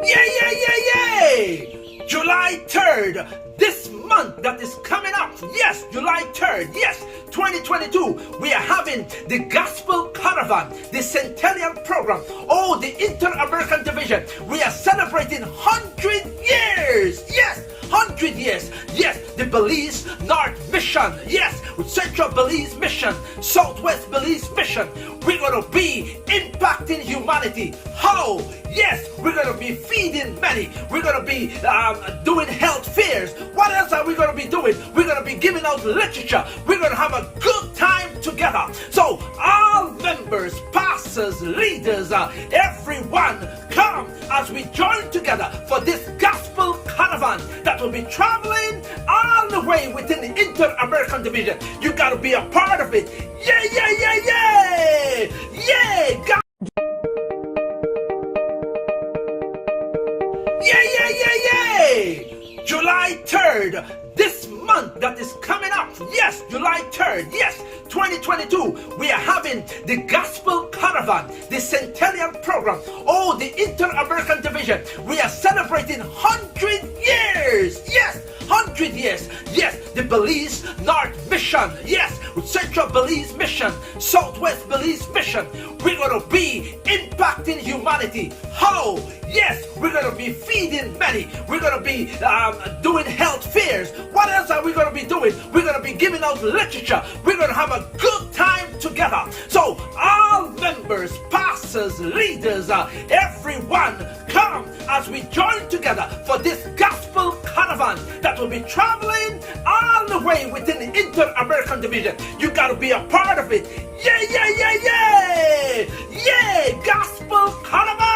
Yay! July 3rd, this month that is coming up. Yes, July 3rd. Yes, 2022. We are having the Gospel Caravan, the Centennial Program. Oh, the Inter-American Division. We are celebrating 100 years. Yes, 100 years. Yes, the Belize North Mission. Yes, with Central Belize Mission, Southwest Belize Mission. We're going to be impacting humanity. How? Yes, we're going to be feeding many. We're going to be doing health fairs. What else are we going to be doing? We're going to be giving out literature. We're going to have a good time together. So all members, pastors, leaders, everyone, come as we join together for this gospel caravan that will be traveling all the way within the Inter-American Division. You got to be a part of it. Yay, yay, yay, yay! Yay! Yay! July 3rd, this month that is coming up. Yes, July 3rd. Yes, 2022. We are having the Gospel Caravan, the Centennial Program. Oh, the Inter-American Division. We are celebrating 100 years. Yes, 100 years. Yes, the Belize North Mission. Yes, with Central Belize Mission, Southwest Belize Mission. We're going to be impacting humanity. How? Yes, we're going to be feeding many. We're going to be doing health fairs. What else are we going to be doing? We're going to be giving out literature. We're going to have a good time together. So all members, pastors, leaders, everyone, come as we join together for this gospel caravan that will be traveling all the way within the Inter-American Division. You got to be a part of it. Yay, yay, yay, yay! Yay! Gospel Caravan!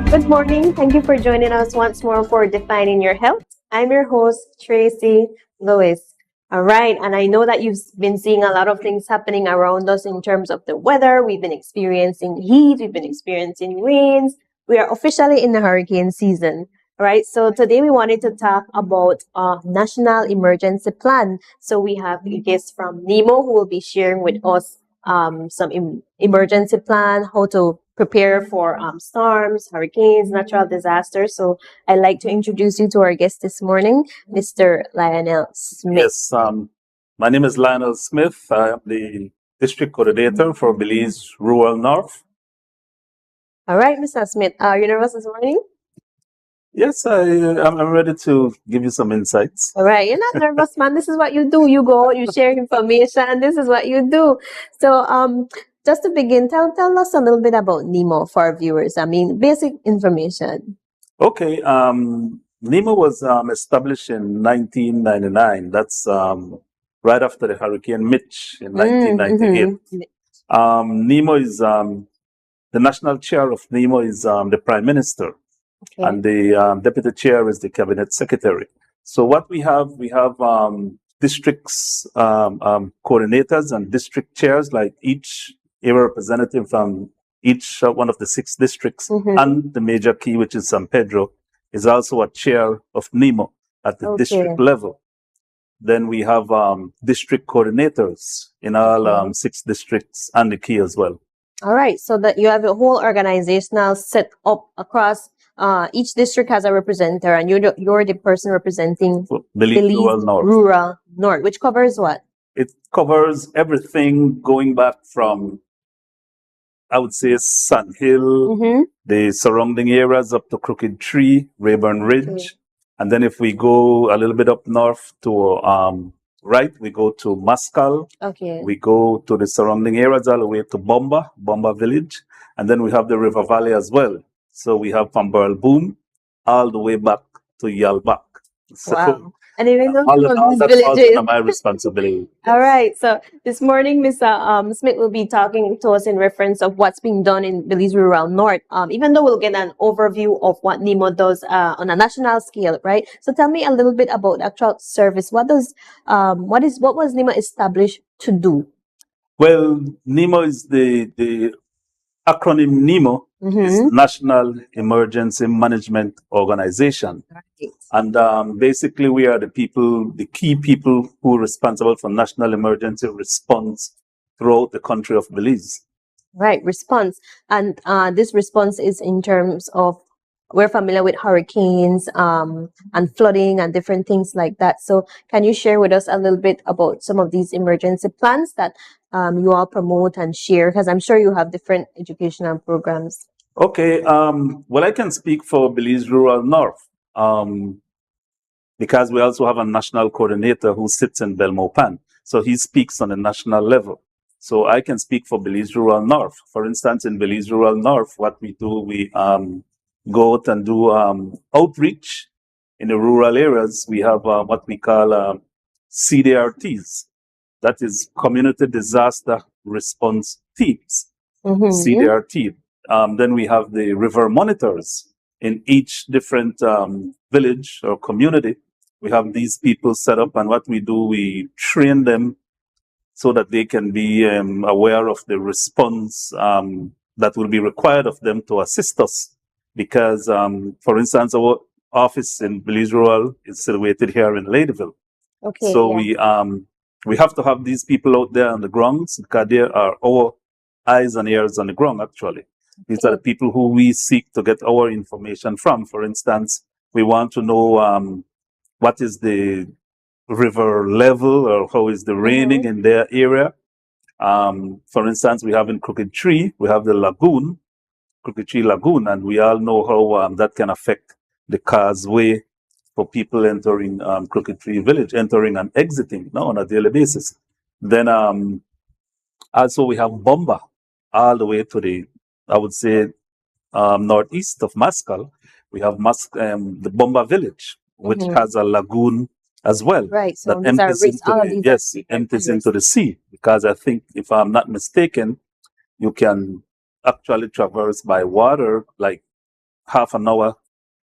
Good morning. Thank you for joining us once more for Defining Your Health. I'm your host, Tracy Lewis. All right. And I know that you've been seeing a lot of things happening around us in terms of the weather. We've been experiencing heat. We've been experiencing rains. We are officially in the hurricane season. All right. So today we wanted to talk about a national emergency plan. So we have a guest from NEMO who will be sharing with us some emergency plan, how to prepare for storms, hurricanes, natural disasters. So I'd like to introduce you to our guest this morning, Mr. Lionel Smith. Yes, my name is Lionel Smith. I am the district coordinator for Belize Rural North. All right, Mr. Smith, are you nervous this morning? Yes, I'm ready to give you some insights. All right, you're not nervous, man. This is what you do. You go, you share information, and this is what you do. So, just to begin, tell us a little bit about NEMO for our viewers. I mean, basic information. Okay, NEMO was established in 1999. That's right after the Hurricane Mitch in 1998. NEMO is the national chair of NEMO is the Prime Minister. Okay. And the deputy chair is the cabinet secretary. So what we have districts, coordinators and district chairs, like each area representative from each one of the 6 districts, and the major key, which is San Pedro, is also a chair of NEMO at the district level. Then we have district coordinators in all 6 districts and the key as well. All right, so that you have a whole organizational set up across. Each district has a representative, and you're the person representing Belize Rural North, which covers what? It covers everything going back from, I would say, Sun Hill, the surrounding areas up to Crooked Tree, Rayburn Ridge. And then if we go a little bit up north to right, we go to Mascal. We go to the surrounding areas all the way to Bomba Village. And then we have the River Valley as well. So we have from Burl Boom all the way back to Yalbak. So And even though some of all these that falls villages. under my responsibility. All right. So this morning, Mr. Smith will be talking to us in reference of what's being done in Belize Rural North. Even though we'll get an overview of what NEMO does on a national scale, right? So tell me a little bit about the actual service. What was NEMO established to do? Well, NEMO is the acronym NEMO is National Emergency Management Organization. Right. And basically, we are the key people who are responsible for national emergency response throughout the country of Belize. Right, response. And this response is in terms of, we're familiar with hurricanes and flooding and different things like that. So can you share with us a little bit about some of these emergency plans that you all promote and share? Because I'm sure you have different educational programs. Okay, well, I can speak for Belize Rural North because we also have a national coordinator who sits in Belmopan. So he speaks on a national level. So I can speak for Belize Rural North. For instance, in Belize Rural North, what we do, we go out and do outreach in the rural areas. We have what we call CDRTs. That is Community Disaster Response Teams, CDRT. Then we have the river monitors in each different village or community. We have these people set up, and what we do, we train them so that they can be aware of the response that will be required of them to assist us. Because, for instance, our office in Belize Rural is situated here in Ladyville. Okay. So we have to have these people out there on the grounds because they are our eyes and ears on the ground, actually. These are the people who we seek to get our information from. For instance, we want to know what is the river level or how is the raining in their area. For instance, we have in Crooked Tree, we have the lagoon, Crooked Tree Lagoon, and we all know how that can affect the causeway for people entering Crooked Tree Village, entering and exiting on a daily basis. Then also we have Bomba, all the way to the, I would say, northeast of Mascal. We have the Bomba Village, which has a lagoon as well. Right. So that empties into the sea. Because I think, if I'm not mistaken, you can actually traverse by water like half an hour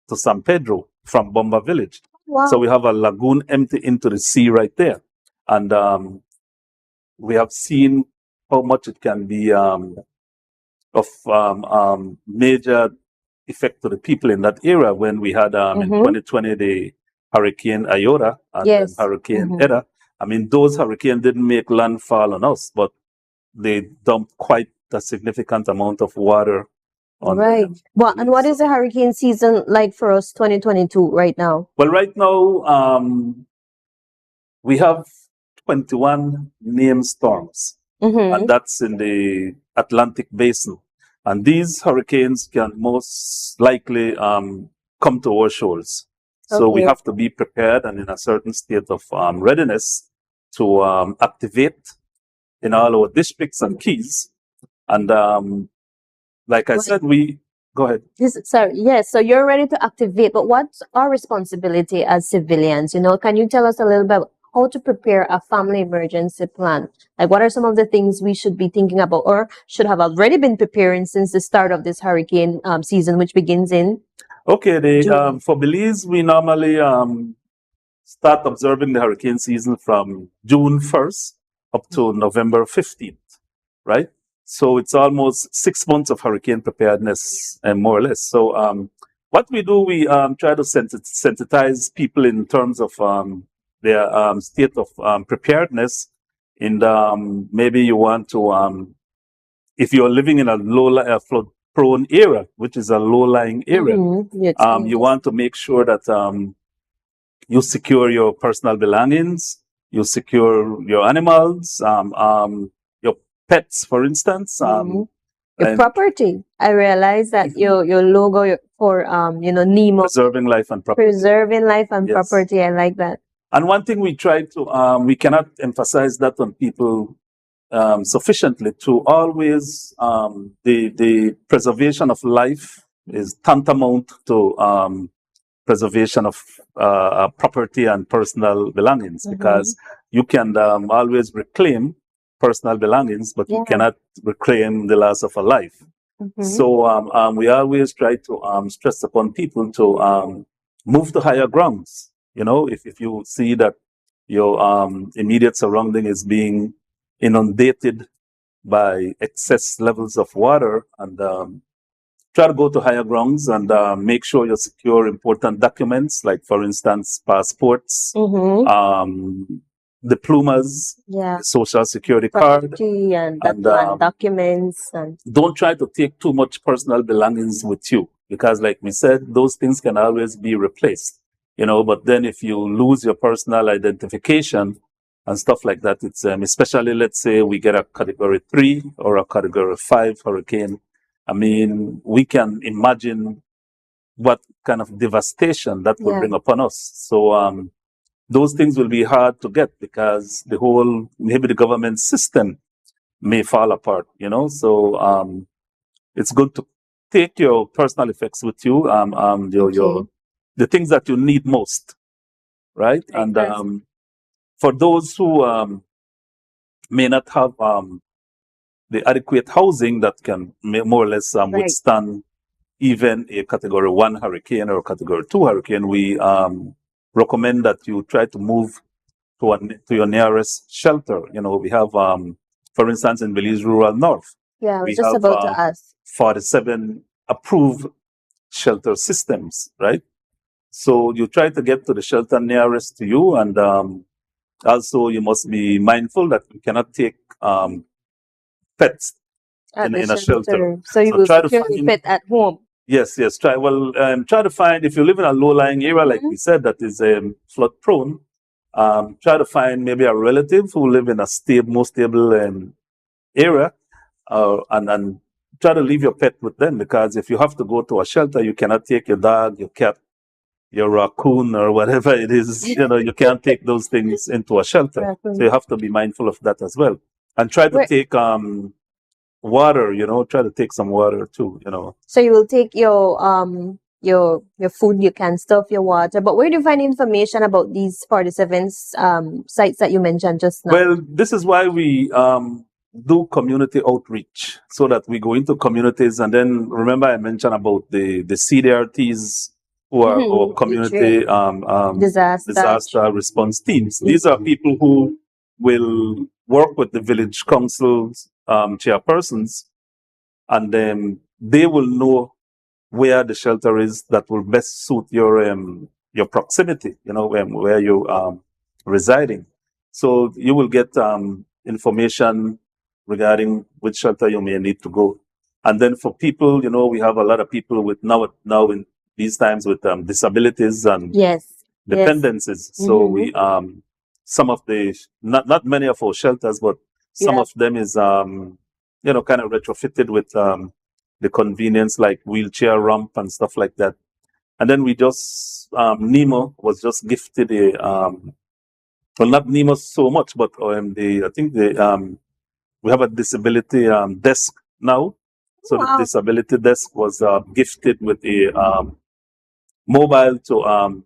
to San Pedro from Bomba Village. Wow. So we have a lagoon empty into the sea right there. And we have seen how much it can be of major effect to the people in that area when we had in 2020 the Hurricane Iota and then Hurricane Ida. I mean, those hurricanes didn't make landfall on us, but they dumped quite a significant amount of water on them. Well, and what is the hurricane season like for us 2022 right now? Well, right now, we have 21 named storms, and that's in the Atlantic Basin. And these hurricanes can most likely come to our shores. So we have to be prepared and in a certain state of readiness to activate in all our districts and keys. And like I said, go ahead. So you're ready to activate, but what's our responsibility as civilians? Can you tell us a little bit how to prepare a family emergency plan? Like, what are some of the things we should be thinking about or should have already been preparing since the start of this hurricane season, which begins in? Okay, for Belize, we normally start observing the hurricane season from June 1st up to November 15th, right? So it's almost 6 months of hurricane preparedness, more or less. So what we do, we try to sensitize people in terms of their state of preparedness. And maybe you want to, if you're living in a low flood-prone area, which is a low-lying area, you want to make sure that you secure your personal belongings, you secure your animals, your pets, for instance. Your property. I realize that your logo for NEMO. Preserving life and property. Preserving life and property. I like that. And one thing we try to, we cannot emphasize that on people sufficiently, to always, the preservation of life is tantamount to preservation of property and personal belongings, because you can always reclaim personal belongings, but you cannot reclaim the loss of a life. So we always try to stress upon people to move to higher grounds. You know, if you see that your immediate surrounding is being inundated by excess levels of water, and try to go to higher grounds and make sure you secure important documents, like, for instance, passports, diplomas, social security card, and documents. And don't try to take too much personal belongings with you, because, like we said, those things can always be replaced. You know, but then if you lose your personal identification and stuff like that, it's especially, let's say we get a category 3 or a category 5 hurricane. I mean, we can imagine what kind of devastation that will bring upon us. So those things will be hard to get, because the whole, maybe the government system may fall apart, you know. So it's good to take your personal effects with you, your the things that you need most, right? And for those who may not have the adequate housing that can more or less withstand even a category 1 hurricane or category 2 hurricane, we recommend that you try to move to your nearest shelter. You know, we have, for instance, in Belize Rural North, we just have about to ask 47 approved shelter systems, right? So you try to get to the shelter nearest to you, and also you must be mindful that you cannot take pets in a shelter. So you will secure the pet at home. Yes. Try to find, if you live in a low-lying area, like we said, that is flood-prone, try to find maybe a relative who live in a more stable area, and try to leave your pet with them, because if you have to go to a shelter, you cannot take your dog, your cat, your raccoon, or whatever it is. You know, you can't take those things into a shelter. So you have to be mindful of that as well. And try to take water, you know, try to take some water too, you know. So you will take your food, you can stuff your water. But where do you find information about these 47 sites that you mentioned just now? Well, this is why we do community outreach, so that we go into communities. And then, remember I mentioned about the CDRTs, who are our community disaster response teams. These are people who will work with the village councils, chairpersons, and then they will know where the shelter is that will best suit your proximity, you know, where you residing. So you will get information regarding which shelter you may need to go. And then for people, you know, we have a lot of people with now in these times with disabilities and dependencies. So we some of the not many of our shelters, but some of them is you know, kind of retrofitted with the convenience, like wheelchair ramp and stuff like that. And then we just NEMO was just gifted a well, not NEMO so much, but I think we have a disability desk now. So the disability desk was gifted with a mobile to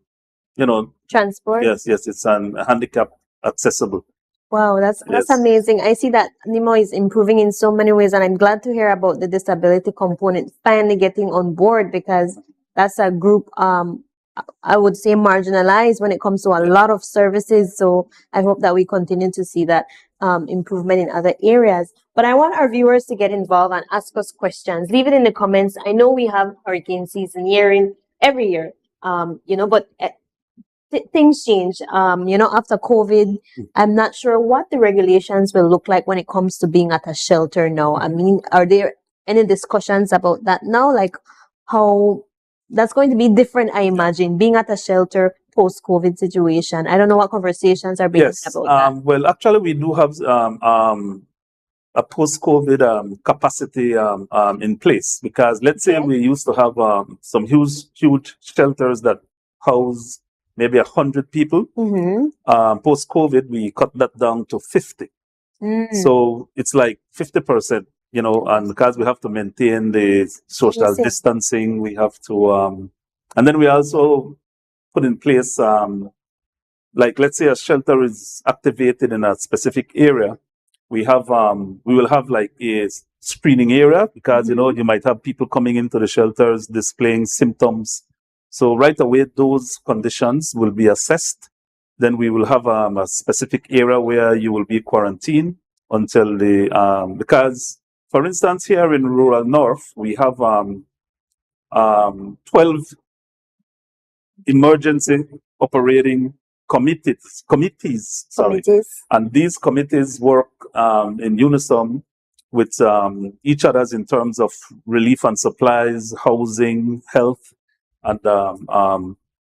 you know, transport. Yes, it's handicap accessible. Wow, that's amazing. I see that NEMO is improving in so many ways, and I'm glad to hear about the disability component finally getting on board, because that's a group I would say marginalized when it comes to a lot of services. So I hope that we continue to see that improvement in other areas. But I want our viewers to get involved and ask us questions. Leave it in the comments. I know we have hurricane season every year, you know, but things change, you know, after COVID. I'm not sure what the regulations will look like when it comes to being at a shelter now. I mean, are there any discussions about that now? Like how that's going to be different, I imagine, being at a shelter post-COVID situation. I don't know what conversations are being had about that. Well, actually, we do have a post-COVID capacity in place, because let's say we used to have some huge shelters that house maybe 100 people. Post-COVID, we cut that down to 50. So it's like 50%, you know, and because we have to maintain the social distancing, we have to, and then we also put in place, like let's say a shelter is activated in a specific area, we will have like a screening area because, you know, you might have people coming into the shelters displaying symptoms. So right away, those conditions will be assessed. Then we will have a specific area where you will be quarantined until because, for instance, here in rural North, we have 12 emergency operating committees, sorry. And these committees work in unison with each other's in terms of relief and supplies, housing, health, and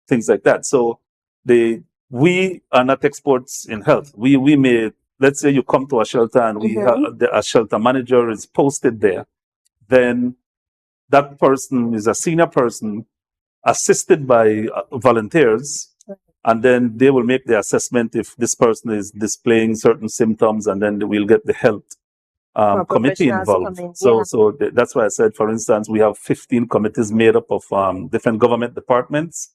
things like that. So we are not experts in health. We may, let's say you come to a shelter and we have a shelter manager is posted there, then that person is a senior person assisted by volunteers, and then they will make the assessment if this person is displaying certain symptoms, and then we'll get the health committee involved. So that's why I said, for instance, we have 15 committees made up of different government departments,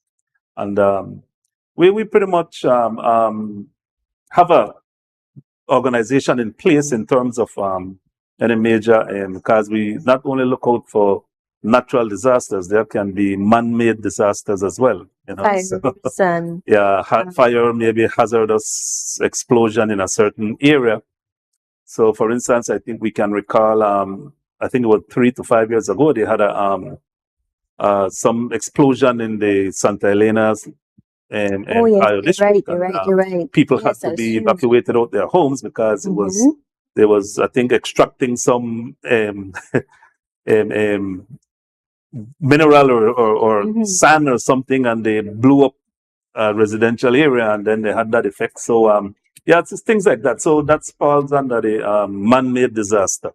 and we pretty much have a organization in place in terms of any major, because we not only look out for natural disasters, there can be man-made disasters as well. You know, fire, maybe hazardous explosion in a certain area. So, for instance, I think we can recall, I think it was 3 to 5 years ago, they had some explosion in the Santa Elena's you're right. People had to be evacuated out their homes because there was, I think, extracting some mineral or sand or something, and they blew up a residential area, and then they had that effect. So it's just things like that. So that falls under the man-made disaster,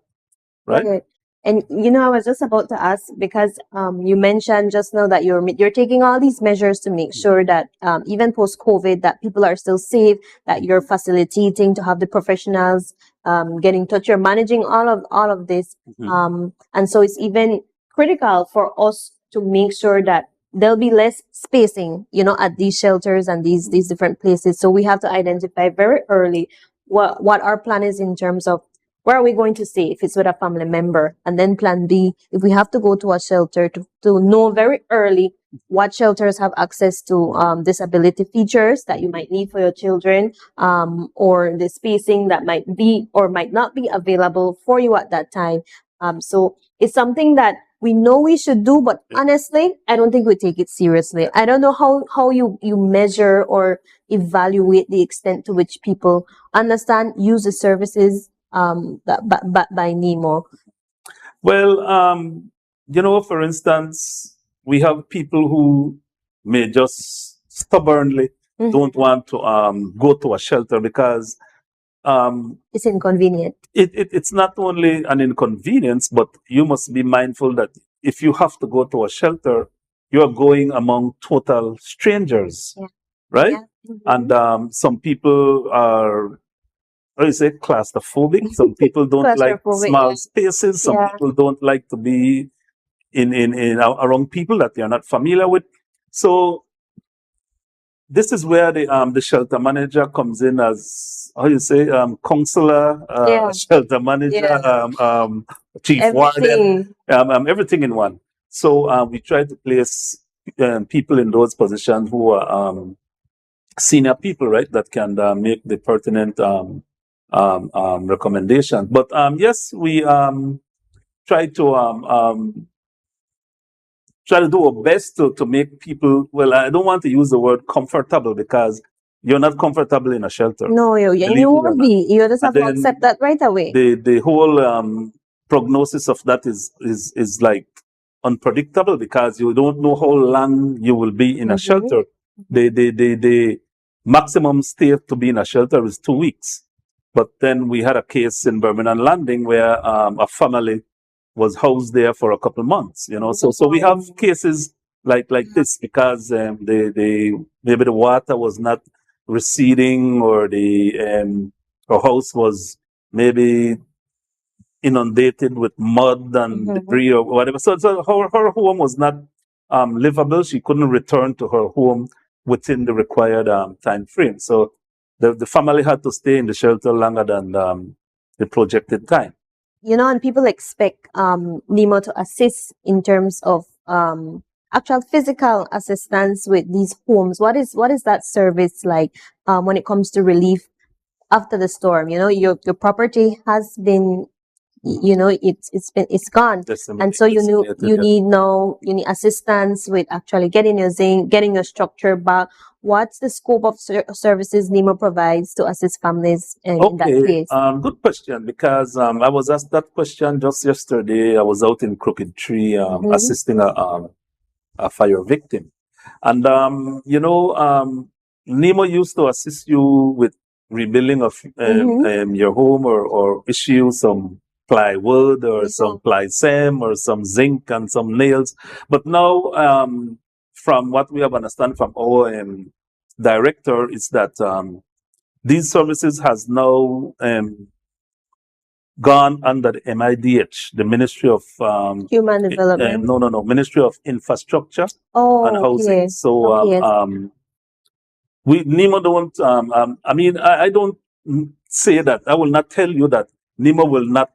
right? Okay. And you know, I was just about to ask, because you mentioned just now that you're taking all these measures to make sure that even post-COVID, that people are still safe, that you're facilitating to have the professionals get in touch. You're managing all of this, and so it's even critical for us to make sure that there'll be less spacing, you know, at these shelters and these different places. So we have to identify very early what our plan is in terms of where are we going to stay if it's with a family member, and then plan B, if we have to go to a shelter, to know very early what shelters have access to disability features that you might need for your children, or the spacing that might be or might not be available for you at that time. So it's something that we know we should do, but honestly, I don't think we take it seriously. I don't know how you measure or evaluate the extent to which people understand, use the services by NEMO. Well, you know, for instance, we have people who may just stubbornly don't want to go to a shelter because it's inconvenient. It's not only an inconvenience, but you must be mindful that if you have to go to a shelter, you're going among total strangers, right? And some people are, how do you say, claustrophobic. Some people don't like small spaces. Some people don't like to be in around people that they are not familiar with. So this is where the shelter manager comes in as, how you say, counselor, shelter manager, chief warden, everything in one. So we try to place people in those positions who are senior people, right, that can make the pertinent recommendations. But yes, we try to do our best to make people, well, I don't want to use the word comfortable because you're not comfortable in a shelter. No, you won't be. You just have to accept that right away. The whole prognosis of that is like unpredictable because you don't know how long you will be in a shelter. The maximum stay to be in a shelter is 2 weeks. But then we had a case in Birmingham Landing where a family was housed there for a couple of months, you know. So we have cases like this because maybe the water was not receding, or the house was maybe inundated with mud and debris or whatever. So her home was not livable. She couldn't return to her home within the required time frame. So the family had to stay in the shelter longer than the projected time. And people expect NEMO to assist in terms of actual physical assistance with these homes. What is that service like when it comes to relief after the storm? Your property has been, it's gone, and so you need assistance with actually getting your structure back. What's the scope of services NEMO provides to assist families in that case? Good question, because I was asked that question just yesterday. I was out in Crooked Tree assisting a fire victim, and NEMO used to assist you with rebuilding of your home or issue some plywood or some ply-sem or some zinc and some nails. But now, from what we have understand from our director, is that these services has now gone under the MIDH, the Ministry of Human Development. Ministry of Infrastructure and Housing. Okay. So we NEMO don't. I don't say that. I will not tell you that NEMO will not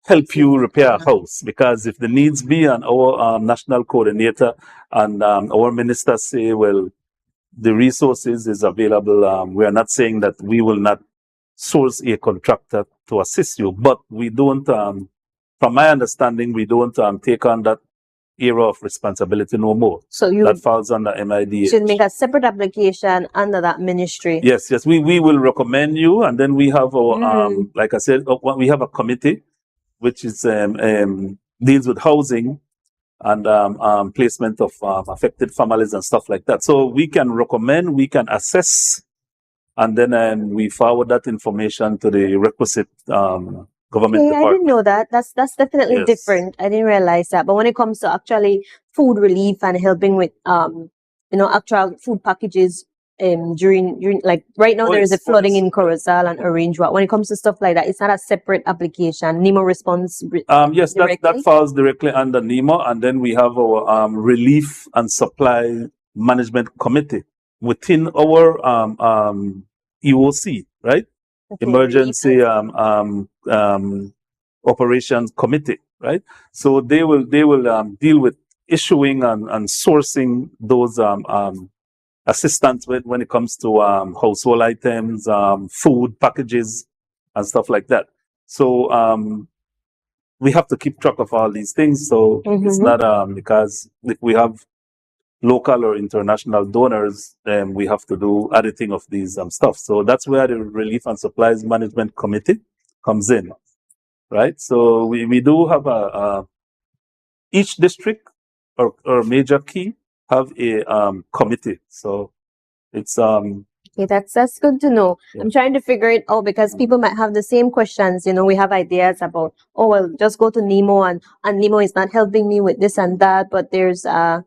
help you repair a house, because if the needs be, and our national coordinator and our minister say, well, the resources is available. We are not saying that we will not source a contractor to assist you, but we don't. From my understanding, we don't take on that area of responsibility no more. So that falls under MIDH. Should make a separate application under that ministry. Yes. We will recommend you, and then we have our like I said, we have a committee which is deals with housing and placement of affected families and stuff like that. So we can recommend, we can assess, and then we forward that information to the requisite government department. I didn't know that. That's definitely different. I didn't realize that. But when it comes to actually food relief and helping with actual food packages during like right now, there is a flooding in Corozal and Orange Walk. When it comes to stuff like that, it's not a separate application. NEMO responds yes, that falls directly under NEMO, and then we have our relief and supply management committee within our EOC, right? Okay, Emergency Operations Committee, right? So they will deal with issuing and sourcing those assistance when it comes to household items, food packages, and stuff like that. So we have to keep track of all these things. So it's not because if we have local or international donors, then we have to do editing of these stuff. So that's where the Relief and Supplies Management Committee comes in, right? So we do have each district or major key have a committee. So it's okay, that's good to know. Yeah. I'm trying to figure it out because people might have the same questions. We have ideas about, oh well, just go to NEMO and NEMO is not helping me with this and that, but there's not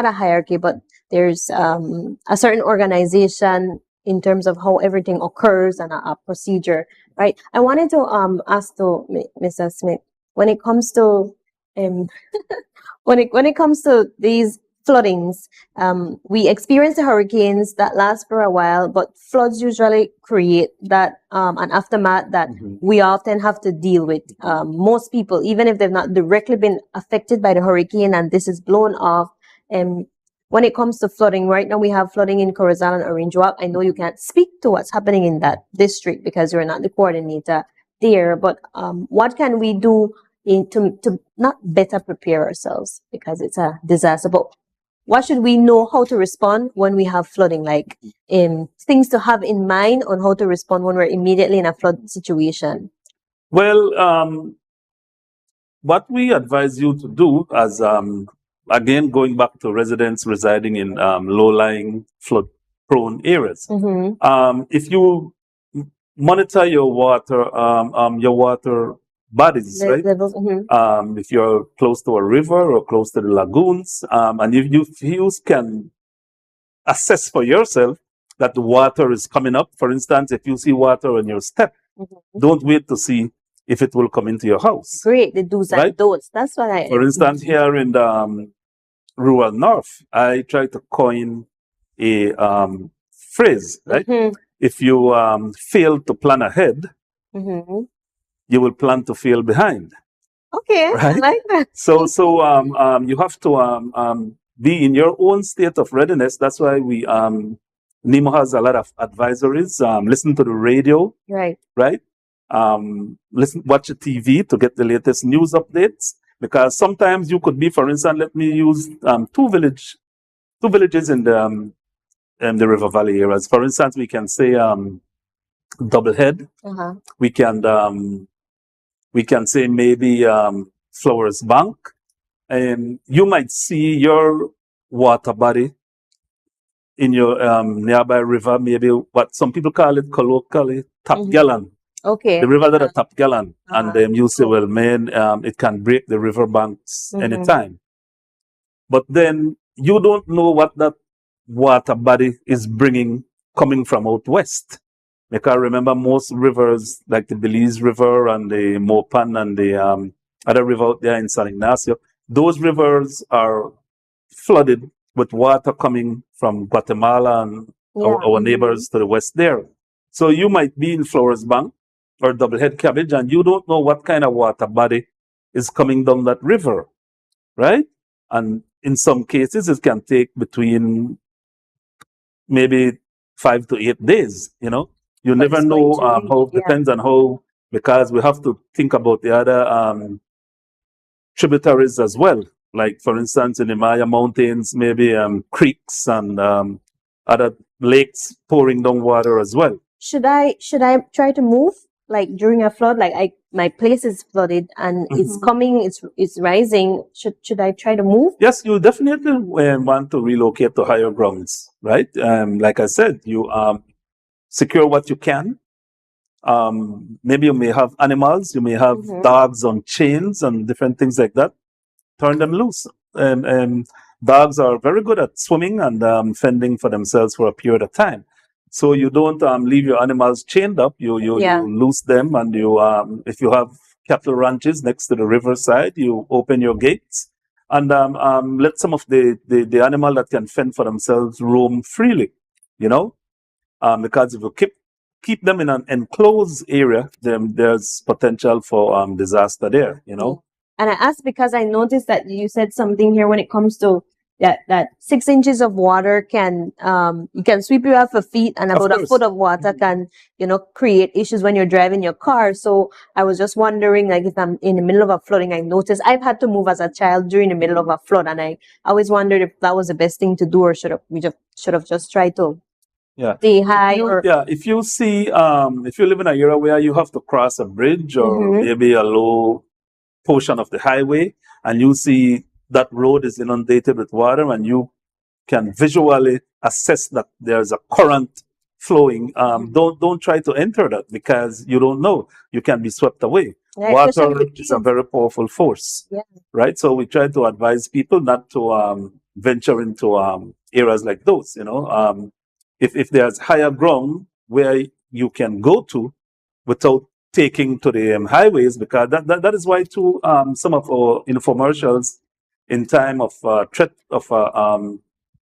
a hierarchy, but there's a certain organization in terms of how everything occurs and a procedure, right? I wanted to ask to Mr. Smith, when it comes to when it comes to these floodings, we experience the hurricanes that last for a while, but floods usually create that an aftermath that we often have to deal with. Most people, even if they've not directly been affected by the hurricane and this is blown off, when it comes to flooding, right now we have flooding in Corozal and Orange Walk. I know you can't speak to what's happening in that district because you're not the coordinator there, but what can we do to not better prepare ourselves because it's a disaster, but what should we know how to respond when we have flooding, like things to have in mind on how to respond when we're immediately in a flood situation? Well, what we advise you to do as, again, going back to residents residing in low-lying flood-prone areas, if you monitor your water bodies, right? If you're close to a river or close to the lagoons, and if you can assess for yourself that the water is coming up. For instance, if you see water on your step, don't wait to see if it will come into your house. Great, the do's and don'ts. That's what I. For instance, here in the rural north, I try to coin a phrase, right? If you fail to plan ahead, you will plan to fail behind. Okay, right? I like that. So you have to be in your own state of readiness. That's why we NEMO has a lot of advisories. Listen to the radio, Right. right? Watch the TV to get the latest news updates. Because sometimes you could be, for instance, let me use two villages in the River Valley areas. For instance, we can say Doublehead. We can say maybe Flowers Bank, and you might see your water body in your nearby river, maybe what some people call it colloquially top gallon. Okay. The river that are top gallon, and you say, well, man, it can break the river banks anytime. But then you don't know what that water body is bringing coming from out west. Because remember, most rivers like the Belize River and the Mopan and the other river out there in San Ignacio, those rivers are flooded with water coming from Guatemala and our neighbors to the west there. So you might be in Flowers Bank or Doublehead Cabbage, and you don't know what kind of water body is coming down that river, right? And in some cases, it can take between maybe 5 to 8 days, you know. You never know how, depends on how, because we have to think about the other tributaries as well. Like, for instance, in the Maya Mountains, maybe creeks and other lakes pouring down water as well. Should I try to move like during a flood? Like my place is flooded and it's coming, it's rising. Should I try to move? Yes, you definitely want to relocate to higher grounds, right? Like I said, you secure what you can. Maybe you may have animals, you may have dogs on chains and different things like that. Turn them loose. Dogs are very good at swimming and fending for themselves for a period of time. So you don't leave your animals chained up. You loose them, and you if you have cattle ranches next to the riverside, you open your gates and let some of the animal that can fend for themselves roam freely. You know, because if you keep them in an enclosed area, then there's potential for disaster there. You know. And I asked because I noticed that you said something here when it comes to that 6 inches of water can you can sweep you off your feet, and about a foot of water can, you know, create issues when you're driving your car. So I was just wondering, like, if I'm in the middle of a flooding, I noticed I've had to move as a child during the middle of a flood, and I always wondered if that was the best thing to do, or should have just tried to stay high. If you see if you live in an area where you have to cross a bridge or maybe a low portion of the highway, and you see that road is inundated with water, and you can visually assess that there's a current flowing, don't try to enter that, because you don't know, you can be swept away. Water is a very powerful force, right? So we try to advise people not to venture into areas like those. You know, if there's higher ground where you can go to without taking to the highways, because that is why too some of our infomercials in time of threat of a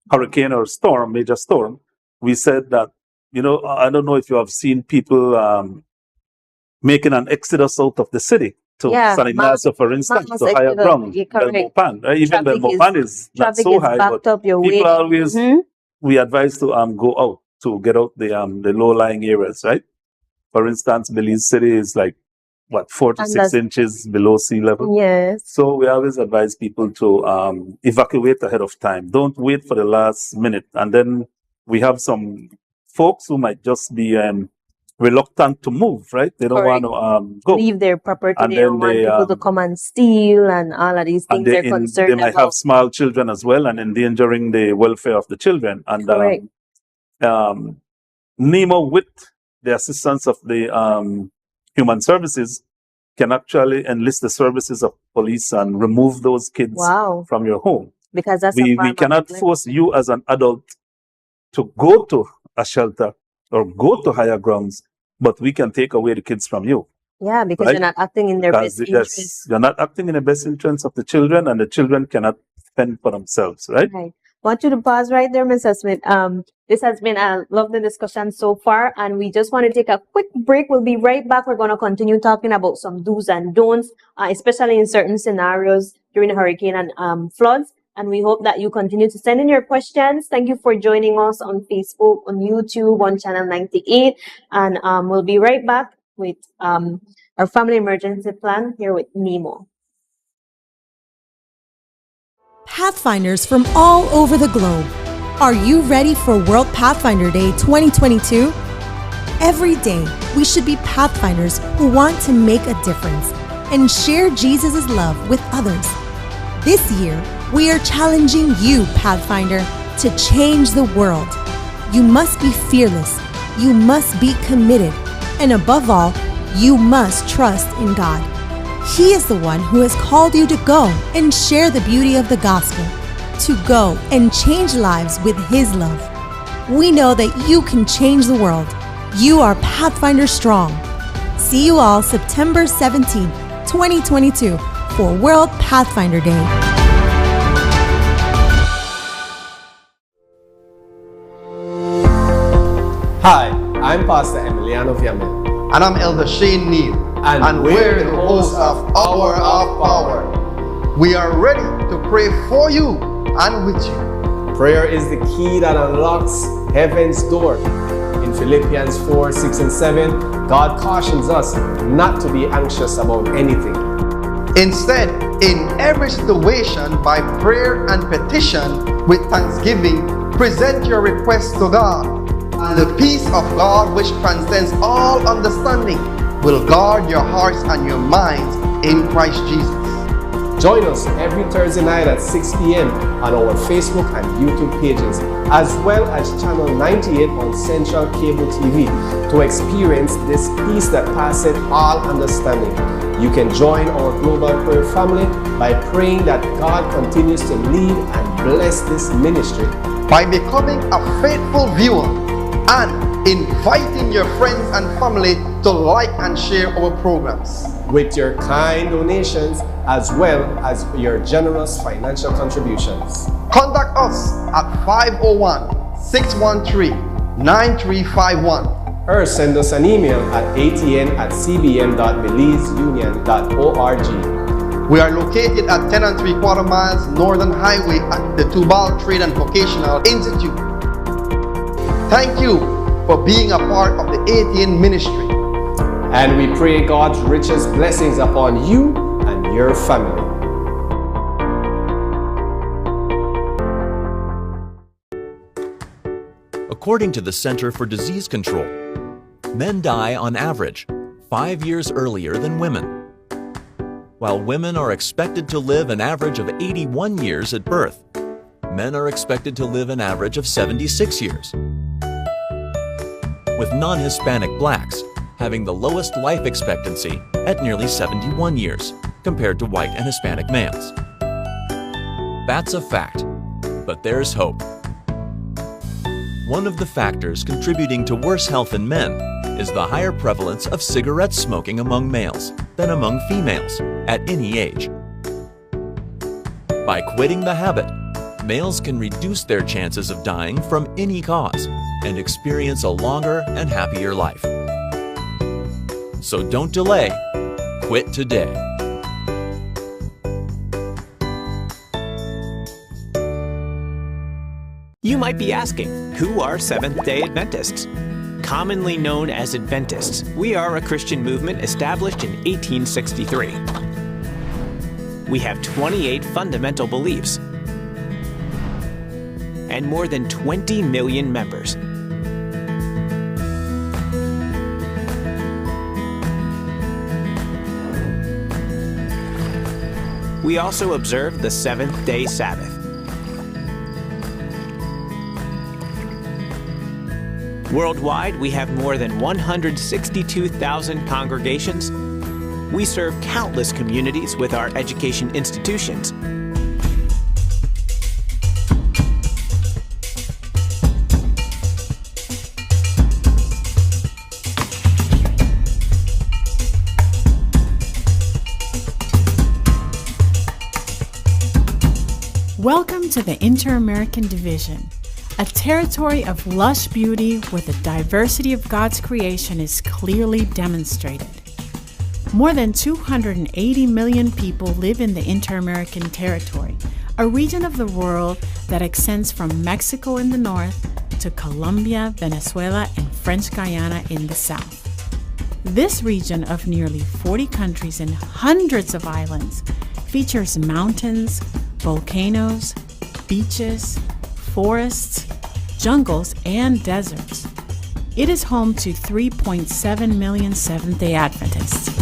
hurricane or storm, major storm, we said that, you know, I don't know if you have seen people making an exodus out of the city to San Ignacio, for instance, to higher ground, Belmopan. Even Belmopan is not so high, but people always, we advise to go out, to get out the low-lying areas, right? For instance, Belize City is like, what, 4 to 6 inches below sea level? Yes. So we always advise people to evacuate ahead of time. Don't wait for the last minute. And then we have some folks who might just be reluctant to move, right? They don't want to go. Leave their property. And they don't want people to come and steal and all of these things they're concerned about. They might have small children as well, and endangering the welfare of the children. And NEMO, with the assistance of the human services, can actually enlist the services of police and remove those kids from your home. Because that's we cannot force you as an adult to go to a shelter or go to higher grounds, but we can take away the kids from you. Yeah, because you're not acting in their best interest. You're not acting in the best interest of the children, and the children cannot fend for themselves, right? Right. want you to pause right there, Mr. Smith. This has been a lovely discussion so far, and we just want to take a quick break. We'll be right back. We're going to continue talking about some do's and don'ts, especially in certain scenarios during hurricane and floods. And we hope that you continue to send in your questions. Thank you for joining us on Facebook, on YouTube, on Channel 98. And we'll be right back with our family emergency plan here with NEMO. Pathfinders from all over the globe. Are you ready for World Pathfinder Day 2022? Every day, we should be Pathfinders who want to make a difference and share Jesus' love with others. This year, we are challenging you, Pathfinder, to change the world. You must be fearless, you must be committed, and above all, you must trust in God. He is the one who has called you to go and share the beauty of the gospel, to go and change lives with His love. We know that you can change the world. You are Pathfinder Strong. See you all September 17, 2022 for World Pathfinder Day. Hi, I'm Pastor Emiliano Viamel. And I'm Elder Shane Neal. And we're the hosts of Hour of Power. We are ready to pray for you and with you. Prayer is the key that unlocks heaven's door. In Philippians 4, 6, and 7, God cautions us not to be anxious about anything. Instead, in every situation, by prayer and petition, with thanksgiving, present your requests to God. And the peace of God, which transcends all understanding, will guard your hearts and your minds in Christ Jesus. Join us every Thursday night at 6 p.m. on our Facebook and YouTube pages, as well as Channel 98 on Central Cable TV, to experience this peace that passeth all understanding. You can join our global prayer family by praying that God continues to lead and bless this ministry. By becoming a faithful viewer and inviting your friends and family to like and share our programs. With your kind donations as well as your generous financial contributions. Contact us at 501-613-9351 or send us an email at atn@cbm.belizeunion.org. We are located at 10 3/4 miles Northern Highway at the Tubal Trade and Vocational Institute. Thank you for being a part of the ATN ministry. And we pray God's richest blessings upon you and your family. According to the Center for Disease Control, men die on average 5 years earlier than women. While women are expected to live an average of 81 years at birth, men are expected to live an average of 76 years. With non-Hispanic blacks having the lowest life expectancy at nearly 71 years compared to white and Hispanic males. That's a fact, but there's hope. One of the factors contributing to worse health in men is the higher prevalence of cigarette smoking among males than among females at any age. By quitting the habit, males can reduce their chances of dying from any cause and experience a longer and happier life. So don't delay, quit today. You might be asking, who are Seventh-day Adventists? Commonly known as Adventists, we are a Christian movement established in 1863. We have 28 fundamental beliefs and more than 20 million members. We also observe the seventh-day Sabbath. Worldwide, we have more than 162,000 congregations. We serve countless communities with our education institutions. Welcome to the Inter-American Division, a territory of lush beauty where the diversity of God's creation is clearly demonstrated. More than 280 million people live in the Inter-American Territory, a region of the world that extends from Mexico in the north to Colombia, Venezuela, and French Guiana in the south. This region of nearly 40 countries and hundreds of islands features mountains, volcanoes, beaches, forests, jungles, and deserts. It is home to 3.7 million Seventh-day Adventists.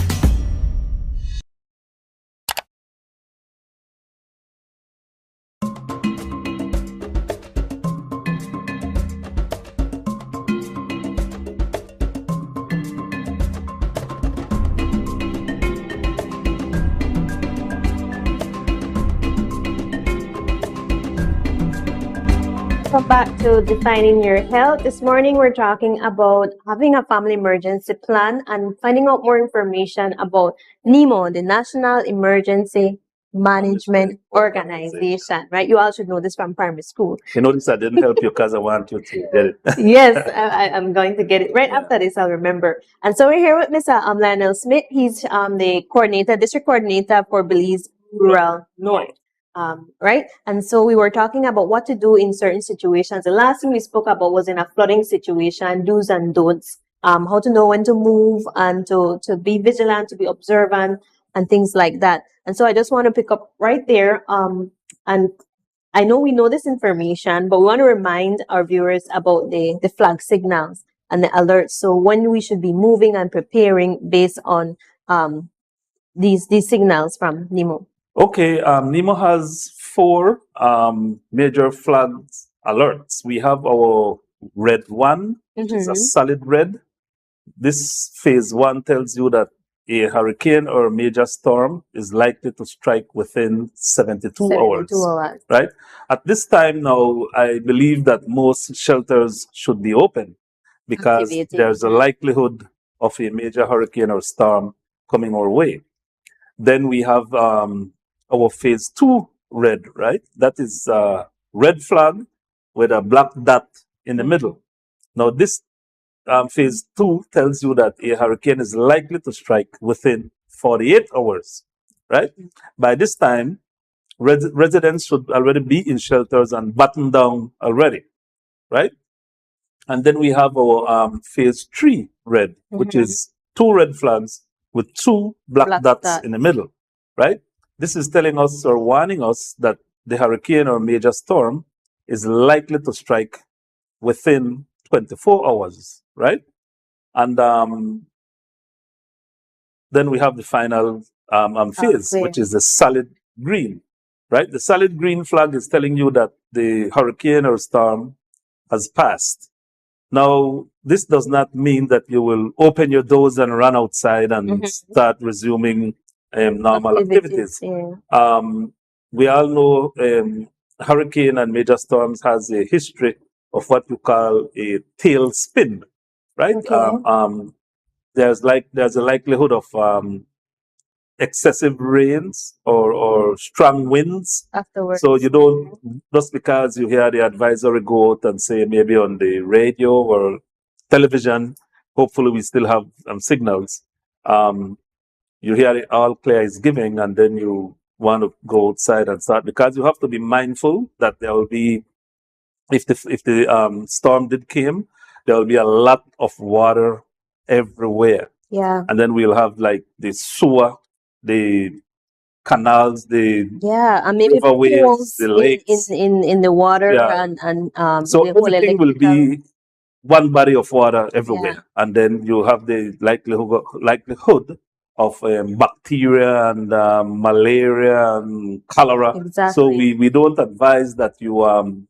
Welcome back to Defining Your Health. This morning we're talking about having a family emergency plan and finding out more information about NEMO, the National Emergency Management Organization, right? You all should know this from primary school. You notice I didn't help you because I want you to get it. Yes, I'm going to get it right after this. I'll remember. And so we're here with Mr. Lionel Smith. He's the coordinator, district coordinator for Belize Rural North. Right? And so we were talking about what to do in certain situations. The last thing we spoke about was in a flooding situation, do's and don'ts, how to know when to move and to be vigilant, to be observant and things like that. And so I just want to pick up right there. And I know we know this information, but we want to remind our viewers about the flag signals and the alerts. So when we should be moving and preparing based on these signals from NEMO. Okay, NEMO has 4 major flags alerts. We have our red one, which is a solid red. This phase 1 tells you that a hurricane or a major storm is likely to strike within 72 hours. Right? At this time now, I believe that most shelters should be open because there's a likelihood of a major hurricane or storm coming our way. Then we have our phase 2 red, right? That is red flag with a black dot in the middle. Now this phase 2 tells you that a hurricane is likely to strike within 48 hours, right? By this time, residents should already be in shelters and buttoned down already, right? And then we have our phase 3 red, which is 2 red flags with 2 black dots in the middle, right? This is telling us or warning us that the hurricane or major storm is likely to strike within 24 hours, right? And then we have the final phase, which is the solid green, right? The solid green flag is telling you that the hurricane or storm has passed. Now, this does not mean that you will open your doors and run outside and start resuming normal activities. We all know hurricane and major storms has a history of what we call a tailspin, right? There's a likelihood of excessive rains or strong winds afterwards. So you don't, just because you hear the advisory go out and say maybe on the radio or television, hopefully we still have signals. You hear it all clear is giving, and then you want to go outside and start, because you have to be mindful that there will be, if the storm did came, there will be a lot of water everywhere. Yeah. And then we'll have like the sewer, the canals, the and maybe riverways, the lakes in the water, and so everything will be one body of water everywhere, and then you have the likelihood of bacteria and malaria and cholera. Exactly. So we don't advise that you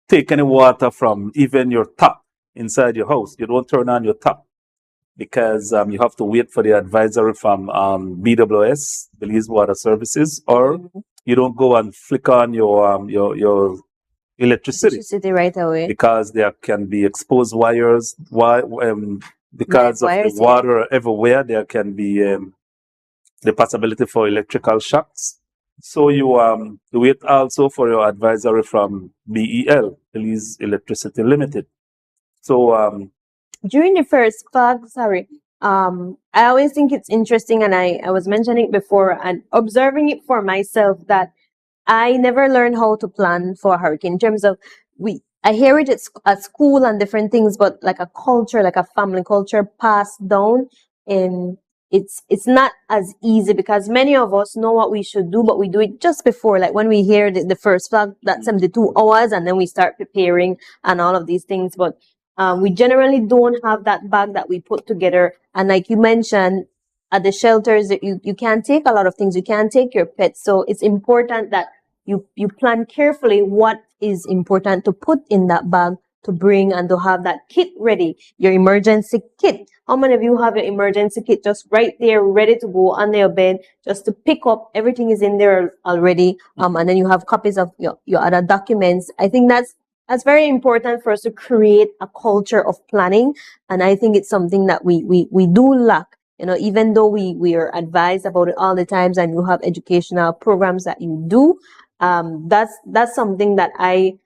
take any water from even your tap inside your house. You don't turn on your tap, because you have to wait for the advisory from BWS, Belize Water Services, or you don't go and flick on your electricity right away, because there can be exposed wires. Because of the water everywhere, there can be the possibility for electrical shocks. So you wait also for your advisory from BEL, Belize Electricity Limited. So During the first fog, sorry, I always think it's interesting, and I was mentioning it before and observing it for myself that I never learned how to plan for a hurricane in terms of I hear it at school and different things, but like a culture, like a family culture passed down, and it's not as easy because many of us know what we should do, but we do it just before, like when we hear the first flag, that 72 hours, and then we start preparing and all of these things. But we generally don't have that bag that we put together. And like you mentioned, at the shelters, you can't take a lot of things. You can't take your pets. So it's important that you plan carefully what is important to put in that bag to bring and to have that kit ready, your emergency kit. How many of you have your emergency kit just right there, ready to go under your bed, just to pick up? Everything is in there already. And then you have copies of your other documents. I think that's very important for us to create a culture of planning. And I think it's something that we do lack. You know, even though we are advised about it all the times, and you have educational programs that you do, that's something that I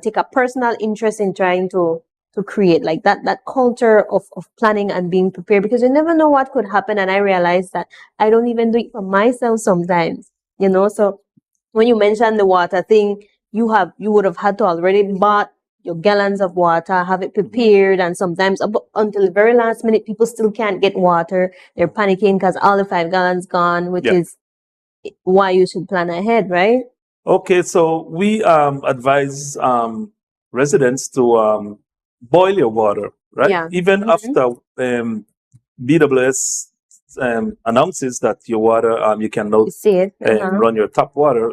take a personal interest in trying to create, like that culture of planning and being prepared, because you never know what could happen. And I realize that I don't even do it for myself sometimes, you know. So when you mentioned the water thing, you would have had to already bought your gallons of water, have it prepared, and sometimes until the very last minute, people still can't get water. They're panicking because all the 5 gallons gone, which is why you should plan ahead, right? okay, so we advise residents to boil your water, right? Yeah. Even after BWS announces that your water you can now run your tap water,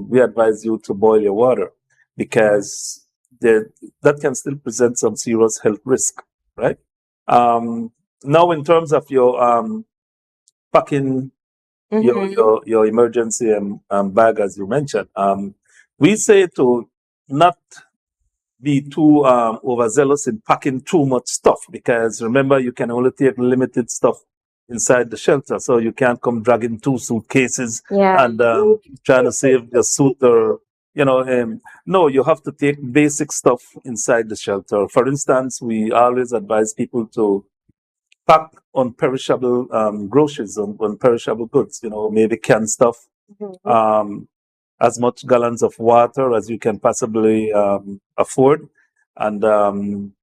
we advise you to boil your water, because that can still present some serious health risk, right? Now, in terms of your packing your emergency bag, as you mentioned, we say to not be too overzealous in packing too much stuff, because remember, you can only take limited stuff inside the shelter, so you can't come dragging 2 suitcases and trying to save your suit, or no, you have to take basic stuff inside the shelter. For instance, we always advise people to pack unperishable groceries, unperishable goods, maybe canned stuff, as much gallons of water as you can possibly afford. And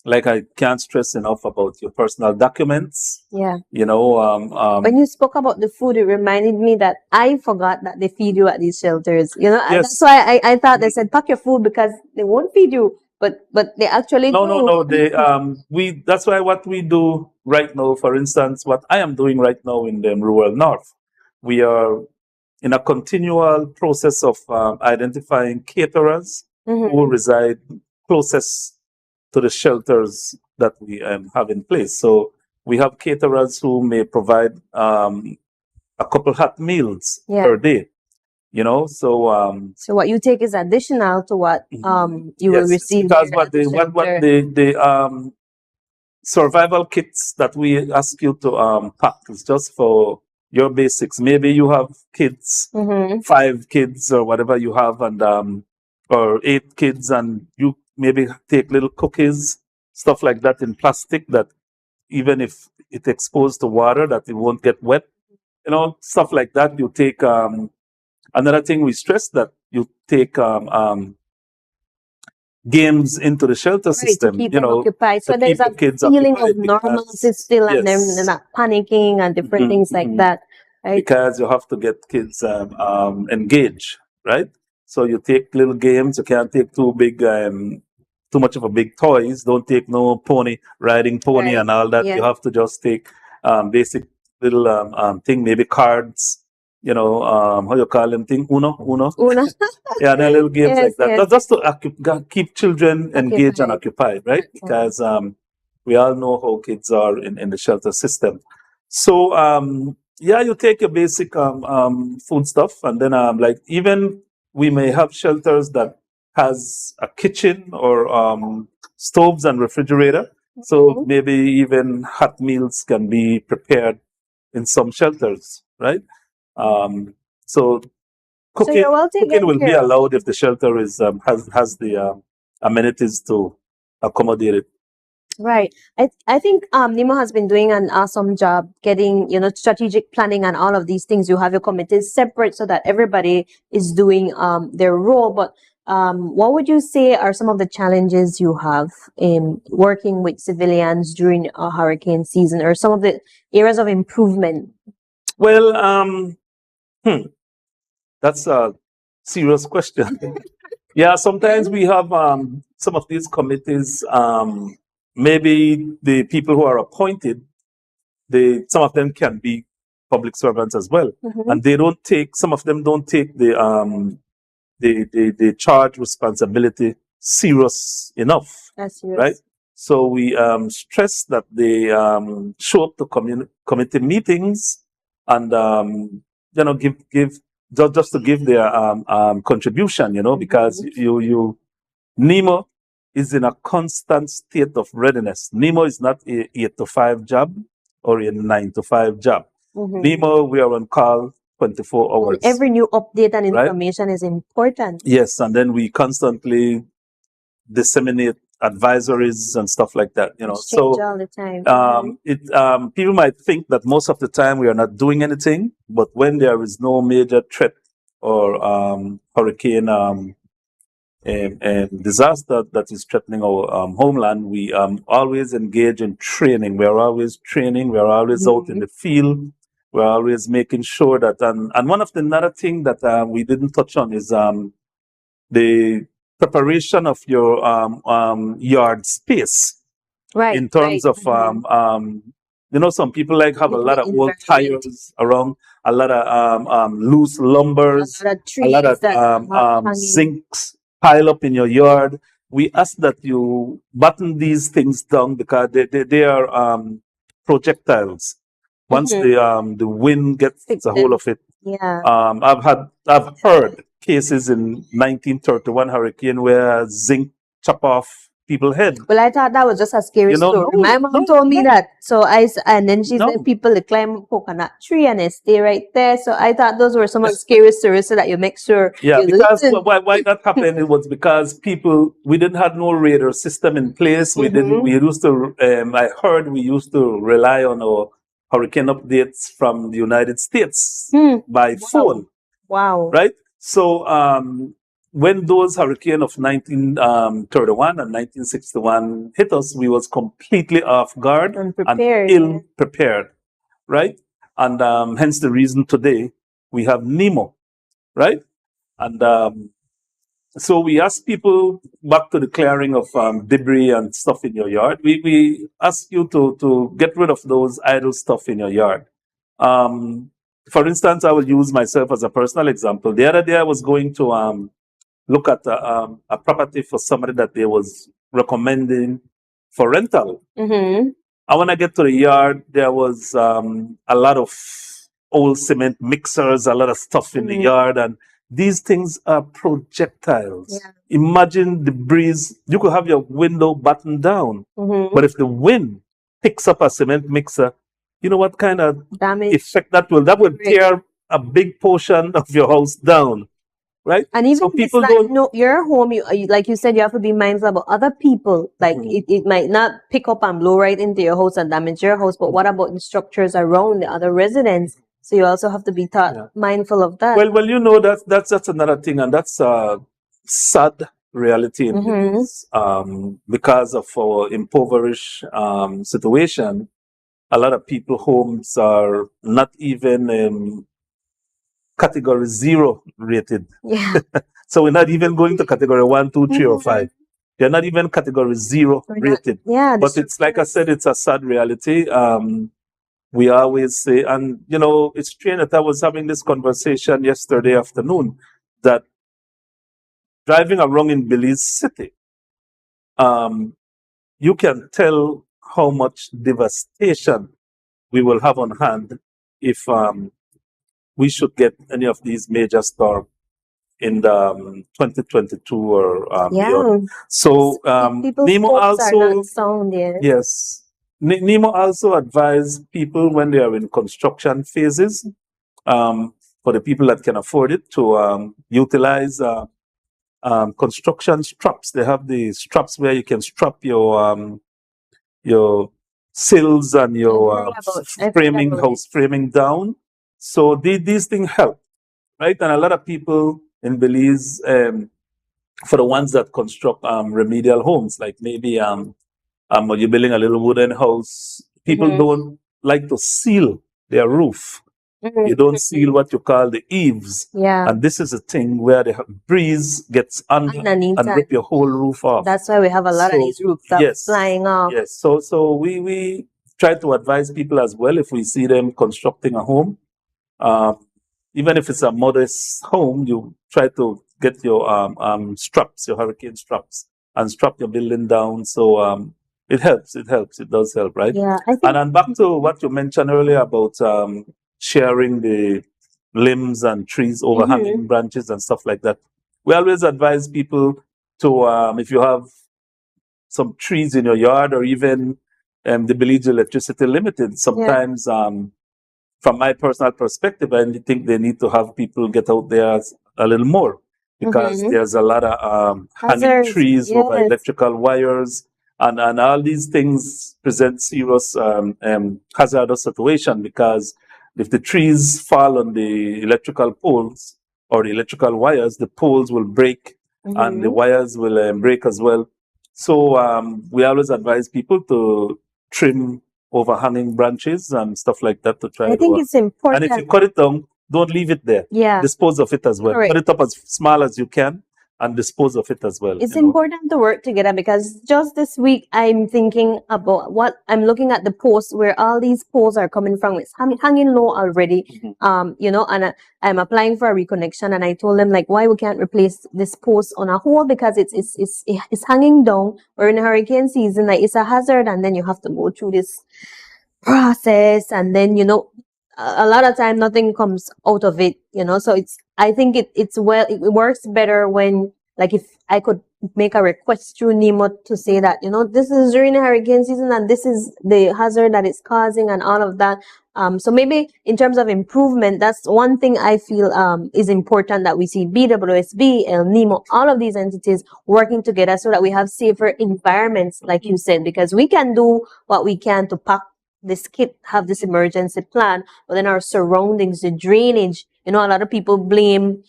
like, I can't stress enough about your personal documents. Yeah. When you spoke about the food, it reminded me that I forgot that they feed you at these shelters. Yes. That's why I thought they said pack your food because they won't feed you. But they actually do. No. That's why what we do right now, for instance, what I am doing right now in the rural north, we are in a continual process of identifying caterers who reside closest to the shelters that we have in place. So we have caterers who may provide a couple hot meals per day. So what you take is additional to what you will receive. Because what the survival kits that we ask you to pack is just for your basics. Maybe you have kids, 5 kids or whatever you have, and or 8 kids, and you maybe take little cookies, stuff like that in plastic, that even if it's exposed to water, that it won't get wet. Stuff like that. You take another thing we stress, that you take games into the shelter system, to keep them occupied. So there's a feeling of normalcy still, and they're not panicking and different things like that, right? Because you have to get kids engaged, right? So you take little games. You can't take too much of a big toys. Don't take no riding pony and all that. You have to just take basic little thing, maybe cards. How you call them thing? Uno. Yeah, there are little games like that. That's just to keep children engaged and occupied, right? Because we all know how kids are in the shelter system. So you take your basic food stuff, and then like, even we may have shelters that has a kitchen or stoves and refrigerator. So maybe even hot meals can be prepared in some shelters, right? So cooking, you're well taken cooking will be care of. allowed if the shelter is has the amenities to accommodate it. Right. I think NEMO has been doing an awesome job getting, strategic planning and all of these things. You have your committees separate so that everybody is doing their role. But what would you say are some of the challenges you have in working with civilians during a hurricane season, or some of the areas of improvement? Well, that's a serious question. Yeah, sometimes we have some of these committees. Maybe the people who are appointed, some of them can be public servants as well, and they don't take. Some of them don't take the charge responsibility serious enough. That's serious. Right? So we stress that they show up to committee meetings and give just to give their contribution. Because NEMO is in a constant state of readiness. NEMO is not a 8 to 5 job or a 9 to 5 job. NEMO, we are on call 24 hours. Every new update and information is important. Yes, and then we constantly disseminate advisories and stuff like that. So all the time. people might think that most of the time we are not doing anything, but when there is no major threat or hurricane disaster that is threatening our homeland, we always engage in training. We are always training. We are always out in the field. We're always making sure that, and one of the another thing that we didn't touch on is the preparation of your yard space. Right. In terms of some people have a lot of old tires around, a lot of loose lumbers, a lot of zincs pile up in your yard. We ask that you button these things down because they are projectiles. Once the wind gets a hold of it, I've heard cases in 1931 hurricane where zinc chop off people's head. Well, I thought that was just a scary story. My mom told me that. So and then she said people they climb a coconut tree and they stay right there. So I thought those were some of the scary stories, so that you make sure. Yeah, because why that happened? It was because we didn't have no radar system in place. We used to. I heard we used to rely on our hurricane updates from the United States by phone. Wow. Right. So when those hurricane of 1931 and 1961 hit us, we was completely off guard and ill prepared, right? And hence the reason today we have NEMO, right? And so we ask people, back to the clearing of debris and stuff in your yard, we ask you to get rid of those idle stuff in your yard. For instance, I will use myself as a personal example. The other day I was going to look at a property for somebody that they was recommending for rental. And when I get to the yard, there was a lot of old cement mixers, a lot of stuff in the yard, and these things are projectiles. Yeah. Imagine the breeze. You could have your window buttoned down, but if the wind picks up a cement mixer, you know what kind of damage effect that will tear a big portion of your house down. Right? And even if people don't know your home, you like you said, you have to be mindful about other people. Like it might not pick up and blow right into your house and damage your house, but what about the structures around the other residents? So you also have to be mindful of that. Well, that's another thing, and that's a sad reality in Belize. Because of our impoverished situation, a lot of people's homes are not even category 0 rated. Yeah. So we're not even going to category 1, 2, 3, or 5. They're not even category 0 rated. But it's like I said, it's a sad reality. We always say, and it's strange that I was having this conversation yesterday afternoon, that driving around in Belize City, you can tell how much devastation we will have on hand if we should get any of these major storms in the 2022 or beyond. So NEMO also NEMO also advise people when they are in construction phases. for the people that can afford it to utilize construction straps. They have the straps where you can strap your sills and your framing, house framing down. So these things help, right? And a lot of people in Belize, for the ones that construct remedial homes, like maybe you're building a little wooden house, people don't like to seal their roof. You don't seal what you call the eaves. Yeah. And this is a thing where the breeze gets under and rip your whole roof off. That's why we have a lot of these rooftops flying off. Yes. So we try to advise people as well if we see them constructing a home. Even if it's a modest home, you try to get your straps, your hurricane straps, and strap your building down. So it helps. It does help, right? Yeah. And then back to what you mentioned earlier about sharing the limbs and trees, overhanging branches and stuff like that. We always advise people to, if you have some trees in your yard or even the Belize Electricity Limited, sometimes from my personal perspective, I think they need to have people get out there a little more because there's a lot of hanging trees over electrical wires and all these things present serious hazardous situation because if the trees fall on the electrical poles or the electrical wires, the poles will break and the wires will break as well. So we always advise people to trim overhanging branches and stuff like that to try. I think it's important. And if you cut it down, don't leave it there. Yeah. Dispose of it as well. Correct. Cut it up as small as you can and dispose of it as well. It's important to work together because just this week I'm thinking about I'm looking at the posts where all these poles are coming from. It's hanging low already, and I'm applying for a reconnection and I told them like why we can't replace this post on a whole because it's hanging down. We're in a hurricane season, like it's a hazard and then you have to go through this process and then a lot of time nothing comes out of it, so I think it works better when, like, if I could make a request through NEMO to say that, this is during the hurricane season and this is the hazard that it's causing and all of that. So maybe in terms of improvement, that's one thing I feel is important that we see BWSB, NEMO, all of these entities working together so that we have safer environments, like you said, because we can do what we can to pack this kit, have this emergency plan, but then our surroundings, the drainage, a lot of people blame,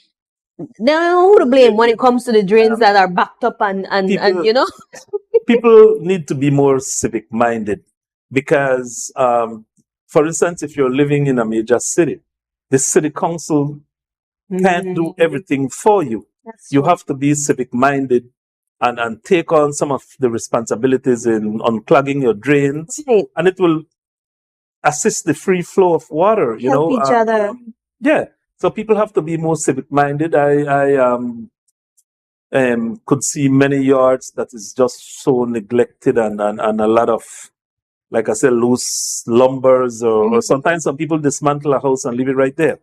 they don't know who to blame when it comes to the drains that are backed up and people need to be more civic minded because, for instance, if you're living in a major city, the city council can't do everything for you. You have to be civic minded and take on some of the responsibilities in unclogging your drains, and it will assist the free flow of water. Help each other. So people have to be more civic minded. I could see many yards that is just so neglected and a lot of, like I said, loose lumbers or sometimes some people dismantle a house and leave it right there.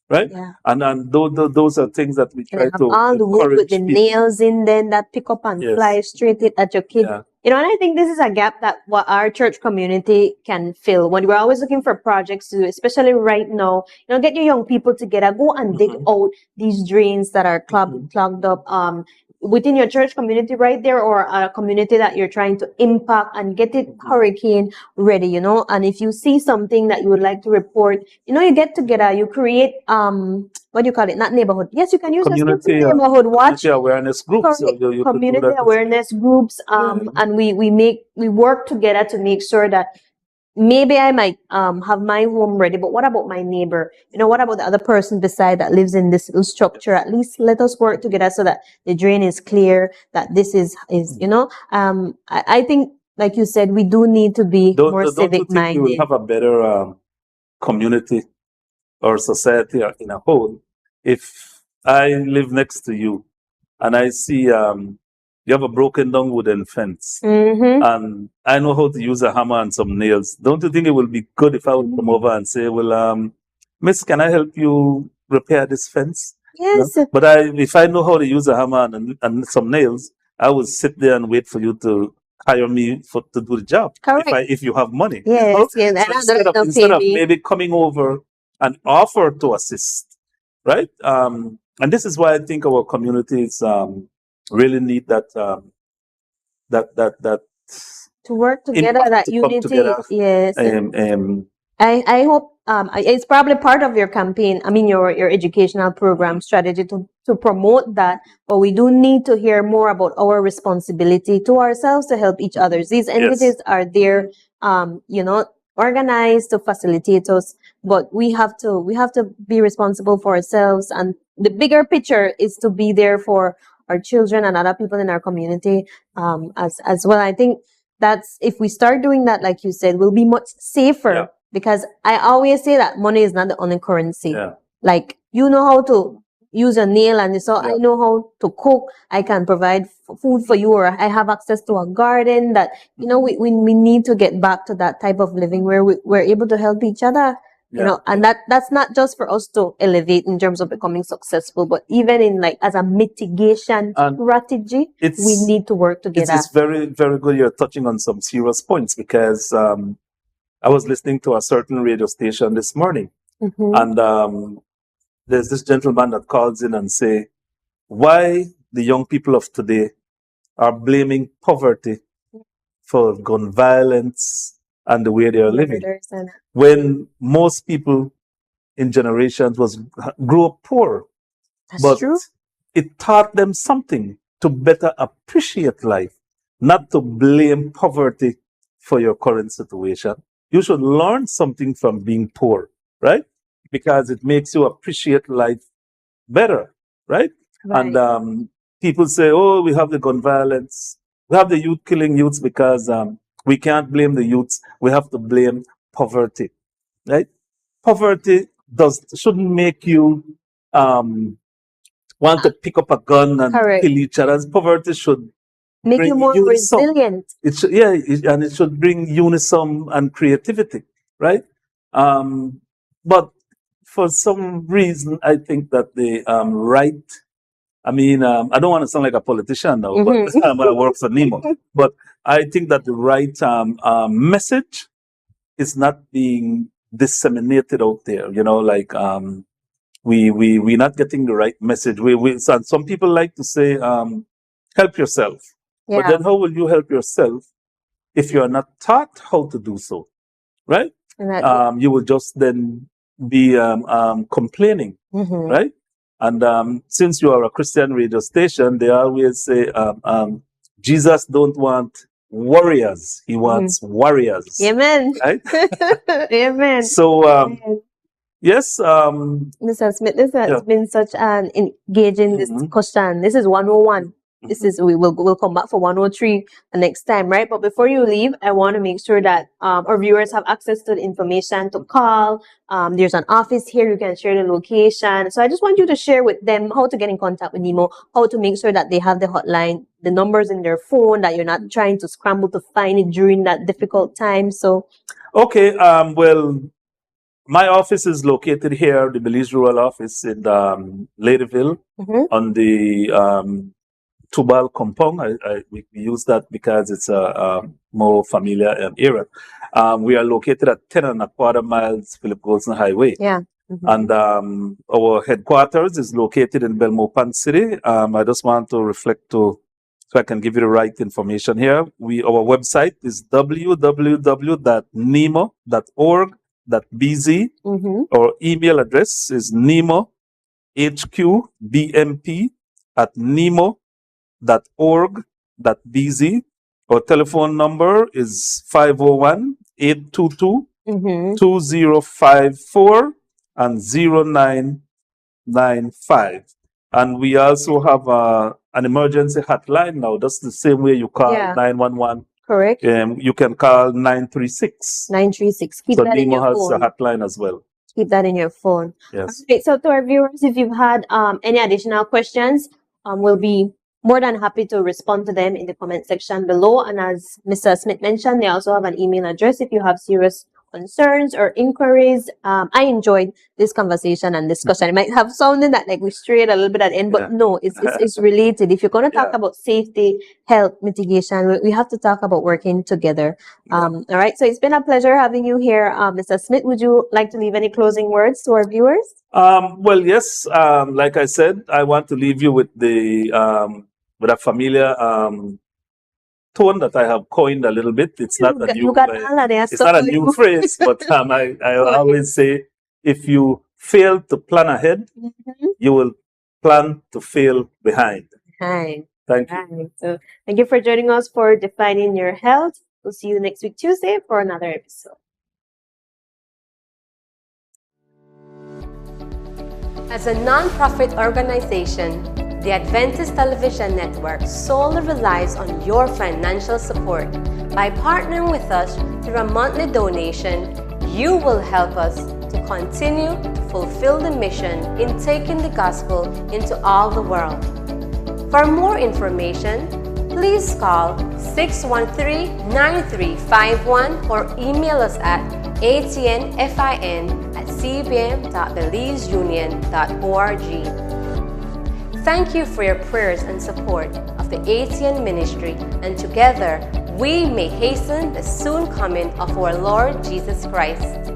Right? Yeah. And those are things that we try to all the wood with the people. Nails in then that pick up and fly straight at your kid. Yeah. And I think this is a gap that what our church community can fill. When we're always looking for projects to do, especially right now, get your young people together, go and dig out these drains that are clogged up within your church community right there, or a community that you're trying to impact, and get it hurricane ready, and if you see something that you would like to report, you get together, you create what do you call it? Not neighborhood. Yes, you can use community neighborhood watch. Community awareness groups. You community awareness groups. And we work together to make sure that maybe I might have my home ready, but what about my neighbor? What about the other person beside that lives in this little structure? At least let us work together so that the drain is clear, that this is I think, like you said, we do need to be more civic minded. You will have a better community or society in a whole if I live next to you and I see you have a broken down wooden fence and I know how to use a hammer and some nails. Don't you think it will be good if I would come over and say, well, miss, can I help you repair this fence? Yes. But if I know how to use a hammer and some nails, I will sit there and wait for you to hire me to do the job. Correct. If you have money. Yes. So instead of maybe coming over and offer to assist, right? And this is why I think our communities really need that that To work together, impact that to come unity. together. Yes. I hope it's probably part of your campaign. I mean, your educational program strategy to promote that. But we do need to hear more about our responsibility to ourselves to help each other. These entities are there, organized to facilitate us, but we have to be responsible for ourselves. And the bigger picture is to be there for our children and other people in our community, as well. I think that's, if we start doing that, like you said, we'll be much safer. Yeah. Because I always say that money is not the only currency. Yeah. Like, you know how to use a nail, and so I know how to cook. I can provide food for you, or I have access to a garden. That, we need to get back to that type of living where we're able to help each other. And that's not just for us to elevate in terms of becoming successful, but even in, like, as a mitigation strategy, we need to work together. It's very, very good. You're touching on some serious points, because I was listening to a certain radio station this morning, and there's this gentleman that calls in and say, why the young people of today are blaming poverty for gun violence and the way they are living, when most people in generations grew up poor. That's true. It taught them something to better appreciate life, not to blame poverty for your current situation. You should learn something from being poor, right? Because it makes you appreciate life better, right? And people say, oh, we have the gun violence. We have the youth killing youths because we can't blame the youths. We have to blame poverty, right? Poverty shouldn't make you want to pick up a gun and kill each other. Poverty should make you more resilient. It should, and it should bring unison and creativity, right? But for some reason, I think that the right, I don't want to sound like a politician now, but I work for NEMO. But I think that the right message is not being disseminated out there. We're not getting the right message. Some people like to say, help yourself. Yeah. But then how will you help yourself if you are not taught how to do so, right? You will just then be complaining, right? And since you are a Christian radio station, they always say, Jesus don't want warriors, he wants warriors. Amen. Right? Amen. So, yes. Mr. Smith, this has been such an engaging discussion. This is 101. We'll come back for 103 the next time, right? But before you leave, I want to make sure that our viewers have access to the information to call. There's an office here. You can share the location. So I just want you to share with them how to get in contact with NEMO, how to make sure that they have the hotline, the numbers in their phone, that you're not trying to scramble to find it during that difficult time. So, okay. Well, my office is located here, the Belize Rural Office in Ladyville, on the Tubal compound. We use that because it's a more familiar area. We are located at 10.25 miles Philip Golson Highway. Yeah. And our headquarters is located in Belmopant City. I just want to reflect so I can give you the right information here. Our website is www.nemo.org.bz. Our email address is nemohqbmp@nemo.org.bz. Our telephone number is 501-822-2054 and 0995. And we also have an emergency hotline now. That's the same way you call 911. Correct. You can call 936. 936. Keep so that in NEMO your has phone. a hotline as well. Keep that in your phone. Yes. Okay, so to our viewers, if you've had any additional questions, we'll be more than happy to respond to them in the comment section below. And as Mr. Smith mentioned, they also have an email address if you have serious concerns or inquiries. I enjoyed this conversation and discussion. It might have sounded that like we strayed a little bit at the end, but no, it's related. If you're going to talk about safety, health, mitigation, we have to talk about working together. All right. So it's been a pleasure having you here. Mr. Smith, would you like to leave any closing words to our viewers? Well, yes. Like I said, I want to leave you with with a familiar tone that I have coined a little bit. It's not a new, it's not a new phrase, but I always say, if you fail to plan ahead, you will plan to fail behind. Thank you. So thank you for joining us for Defining Your Health. We'll see you next week, Tuesday, for another episode. As a non-profit organization, the Adventist Television Network solely relies on your financial support. By partnering with us through a monthly donation, you will help us to continue to fulfill the mission in taking the gospel into all the world. For more information, please call 613-9351 or email us at atnfin@cbm.belizeunion.org. Thank you for your prayers and support of the ATN ministry, and together we may hasten the soon coming of our Lord Jesus Christ.